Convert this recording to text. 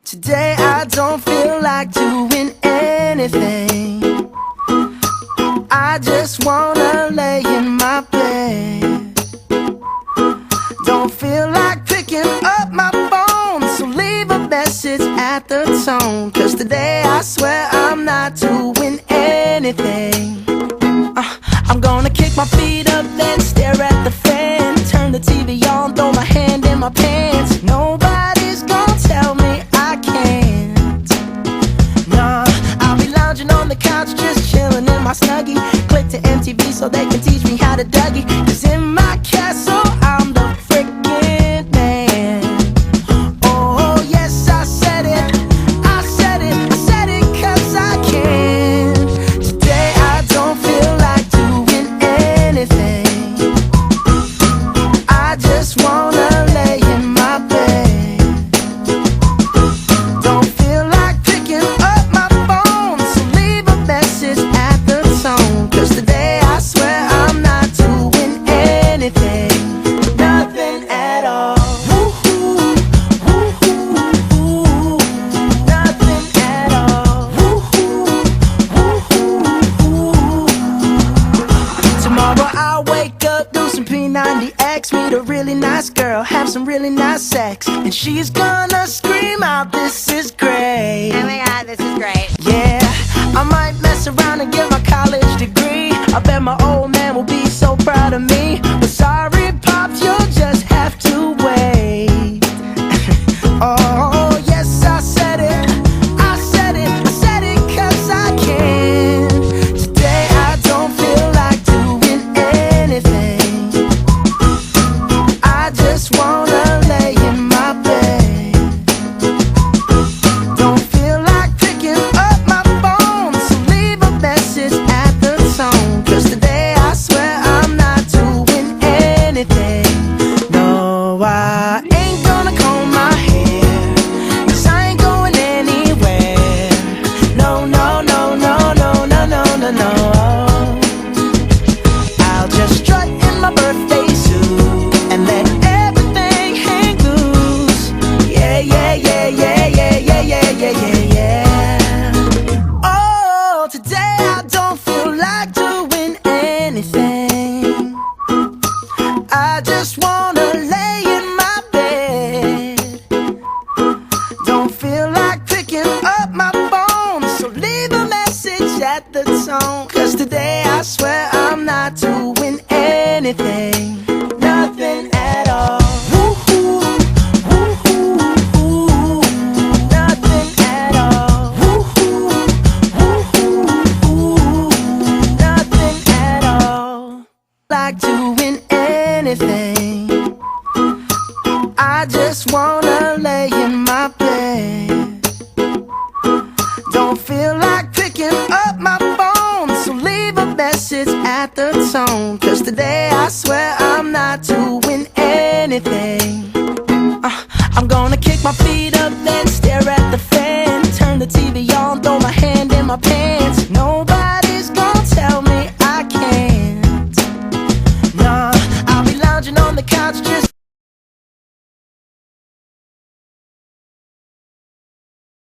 Today I don't feel like doing anything. I just wanna lay in my bed. Don't feel like picking up my phone, so leave a message at the tone. 'Cause today I swear I'm not doing anything. I'm gonna kick my feet up, then stare at the fan. Turn the TV on, throw my hand in my pants. Nobody's gonna tell me I can't. Nah, I'll be lounging on the couch, just chilling in my Snuggie. Click to MTV so they can teach me how to Dougie. 'Cause in my castle, I'm the freaking man. Oh yes, I said it, I said it, I said it 'cause I can. Today I don't feel like doing anything. I just wanna lay in my bed. Don't feel like picking up my phone, so leave a message at the tone. 'Cause today I swear I'm not doing anything. Nothing at all. Woo-hoo, woo-hoo, nothing at all. Woo-hoo, woo-hoo. Tomorrow I'll wake up, do some P90X, meet a really nice girl, have some really nice sex, and she's gonna scream out, "This is great." Oh my god, this is great. Yeah, I might mess around and get my college degree. I bet my old man will be so proud of me. But sorry, Pops, you'll just have to wait. Oh, yes, I said it, I said it, I said it 'cause I can. Today I don't feel like doing anything. I just wanna lay in my bed. Don't feel like picking up my phone, so leave a message at the tone. 'Cause today I swear I'm not doing anything. No, I ain't gonna comb my hair, 'cause I ain't going anywhere. No, no, no, no, no, no, no, no, no. I'll just strut in my birthday suit and let everything hang loose. Yeah, yeah, yeah, yeah, yeah, yeah, yeah, yeah, yeah, yeah. Oh, today I don't feel like doing anything. I just wanna lay in my bed. Don't feel like picking up my phone, so leave a message at the tone. 'Cause today I swear I'm not doing anything. Nothing at all. Woo-hoo, woo-hoo, nothing at all. Woo-hoo, woo-hoo, nothing at all. Like doing anything. I just wanna lay in my bed. Don't feel like picking up my phone, so leave a message at the tone. 'Cause today I swear I'm not doing anything. I'm gonna kick my feet up, then